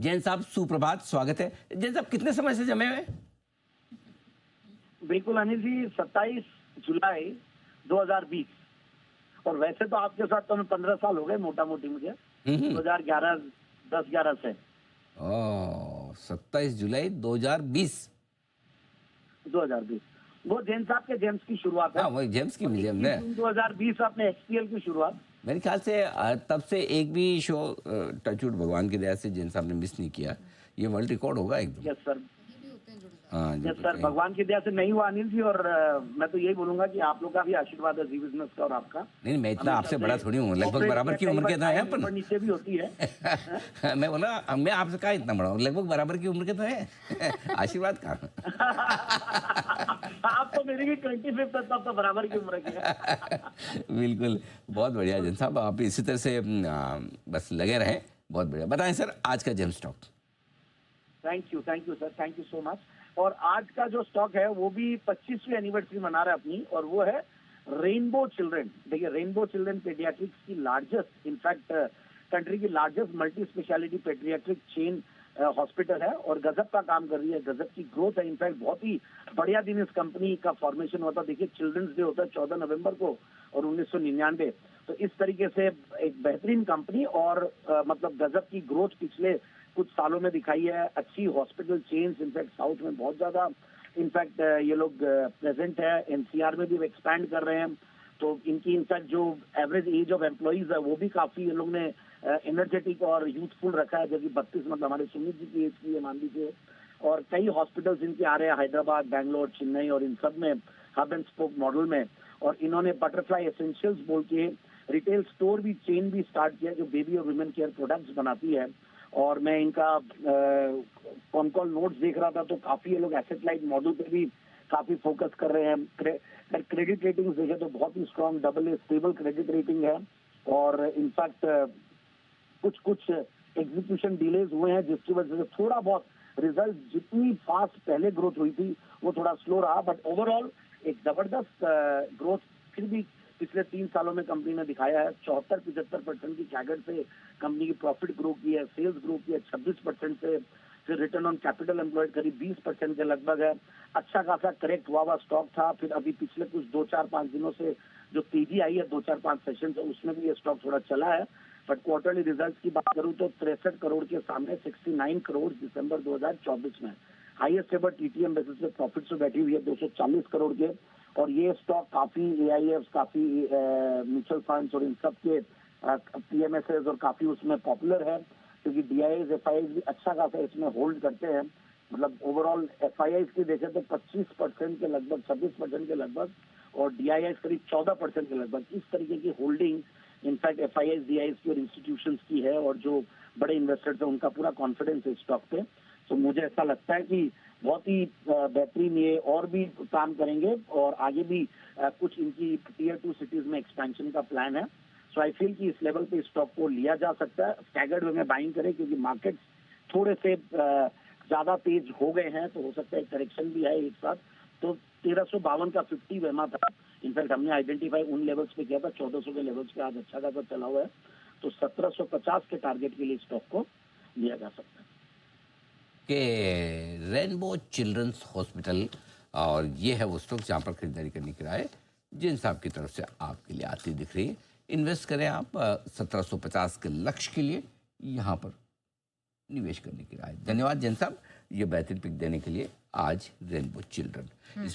जैन साहब सुप्रभात, स्वागत है। जैन साहब कितने समय से जमे हुए? बिल्कुल अनिल जी, 27 जुलाई 2020। और वैसे तो आपके साथ तो मैं 15 साल हो गए मोटा मोटी मुझे 2011 10-11 से। 27 जुलाई 2020। 2020 वो जैन साहब के जेम्स की शुरुआत है। हाँ, वही जेम्स की म्यूजियम ने 2020 आपने एक्सपीएल की शुरुआत। मेरे ख्याल से तब से एक भी शो टचवुड भगवान की दया से जैन साहब ने मिस नहीं किया। ये वर्ल्ड रिकॉर्ड होगा एकदम। यस सर, हाँ जी, यस सर, भगवान की दया से नहीं हुआ अनिल जी। और मैं तो यही बोलूंगा कि आप लोग का भी आशीर्वाद है जी बिजनेस का और आपका। नहीं, मैं इतना आपसे बड़ा थोड़ी हूँ, लगभग बराबर की उम्र के तो हैं अपन। नीचे भी होती है। मैं बोला मैं आपसे कहा इतना बड़ा हूँ, लगभग बराबर की उम्र के तो हैं। आशीर्वाद कहाँ? आप तो मेरी भी 25 तब तो बराबर की उम्र की है। बिल्कुल, बहुत बढ़िया जैन साहब, आप इसी तरह से बस लगे रहें। बहुत बढ़िया। बताएं सर आज का gem stock. Thank you sir, thank you so much. और आज का जो स्टॉक है वो भी 25वीं एनिवर्सरी मना रहा है अपनी, और वो है रेनबो चिल्ड्रन। देखिए, रेनबो चिल्ड्रन पेडियाट्रिक्स की लार्जेस्ट, इनफैक्ट कंट्री की largest multi speciality paediatric chain hospital है और गजब का काम कर रही है, गजब की ग्रोथ है। इनफैक्ट बहुत ही बढ़िया दिन इस कंपनी का फॉर्मेशन हुआ था। देखिए, चिल्ड्रंस डे होता है 14 नवंबर को और 1999। तो इस तरीके से एक बेहतरीन कंपनी और मतलब गजब की ग्रोथ पिछले कुछ सालों में दिखाई है। अच्छी हॉस्पिटल चेन्स, इनफैक्ट साउथ में बहुत ज्यादा इनफैक्ट ये लोग प्रेजेंट है। एनसीआर में भी एक्सपैंड कर रहे हैं। तो इनकी इनफैक्ट जो एवरेज एज ऑफ एम्प्लॉइज है वो भी काफी ये लोग ने एनर्जेटिक और यूथफुल रखा है, जो कि 32 मतलब हमारे सुमित जी की एज की है मान लीजिए। और कई हॉस्पिटल्स इनके आ रहे हैं हैदराबाद, बैंगलोर, चेन्नई और इन सब में हब एंड स्पोक मॉडल में। और इन्होंने बटरफ्लाई एसेंशियल्स बोल के रिटेल स्टोर भी, चेन भी स्टार्ट किया जो बेबी और वुमेन केयर प्रोडक्ट्स बनाती है। और मैं इनका कॉन कॉल नोट्स देख रहा था तो काफी ये लोग एसेट लाइट मॉडल पे भी काफी फोकस कर रहे हैं। क्रेडिट रेटिंग देखे तो बहुत ही strong AA stable credit rating है। और इनफैक्ट कुछ एग्जीक्यूशन डिलेज हुए हैं जिसकी वजह से थोड़ा बहुत रिजल्ट, जितनी फास्ट पहले ग्रोथ हुई थी वो थोड़ा स्लो रहा, बट ओवरऑल एक जबरदस्त ग्रोथ फिर भी पिछले 3 सालों में कंपनी ने दिखाया है। 74-75% की कैगर से कंपनी की प्रॉफिट ग्रो की है, सेल्स ग्रो की है 26% से, फिर रिटर्न ऑन कैपिटल एम्प्लॉयड करीब 20% के लगभग है। अच्छा खासा करेक्ट हुआ स्टॉक था, फिर अभी पिछले कुछ 2-4-5 दिनों से जो तेजी आई है 2-4-5 सेशन से, उसमें भी ये स्टॉक थोड़ा चला है। बट क्वार्टरली रिजल्ट्स की बात करूं तो 63 करोड़ के सामने 69 करोड़ दिसंबर 2024 में हाईएस्ट एवर टीटीएम बेसिस पे प्रॉफिट से बैठी हुई है 240 करोड़ के। और ये स्टॉक काफी एआईएफ, काफी म्यूचुअल फंड्स और इन सब के पीएमएसएस और काफी उसमें पॉपुलर है, क्योंकि डीआईएस एफआईआईस भी अच्छा खासा इसमें होल्ड करते हैं। मतलब ओवरऑल एफआईआईस की देखें तो 25% के लगभग, 26% के लगभग, और डीआईएस करीब 14% के लगभग। इस तरीके की होल्डिंग इनफैक्ट एफआईआईस, डीआईएस की और इंस्टीट्यूशंस की है, और जो बड़े इन्वेस्टर्स हैं उनका पूरा कॉन्फिडेंस है स्टॉक पे। तो मुझे ऐसा लगता है कि बहुत ही बेहतरीन ये और भी काम करेंगे और आगे भी कुछ इनकी टियर 2 सिटीज में एक्सपेंशन का प्लान है। सो आई फील कि इस लेवल पे स्टॉक को लिया जा सकता है। स्टैगर्ड वे में बाइंग करें, क्योंकि मार्केट थोड़े से ज्यादा तेज हो गए हैं, तो हो सकता है करेक्शन भी है एक साथ। तो 1352 का 50 वेमा था। इनफैक्ट हमने आइडेंटिफाई उन लेवल्स पे किया था 1400 के लेवल्स पे, आज अच्छा खासा चला हुआ है। तो 1750 के टारगेट के लिए स्टॉक को लिया जा सकता है। कि रेनबो चिल्ड्रंस हॉस्पिटल, और ये है वो स्टॉक जहाँ पर खरीदारी करने की राय जिन साहब की तरफ से आपके लिए आती दिख रही है। इन्वेस्ट करें आप 1750 के लक्ष्य के लिए यहाँ पर निवेश करने की राय। धन्यवाद जैन साहब, ये बेहतरीन पिक देने के लिए आज रेनबो चिल्ड्रन।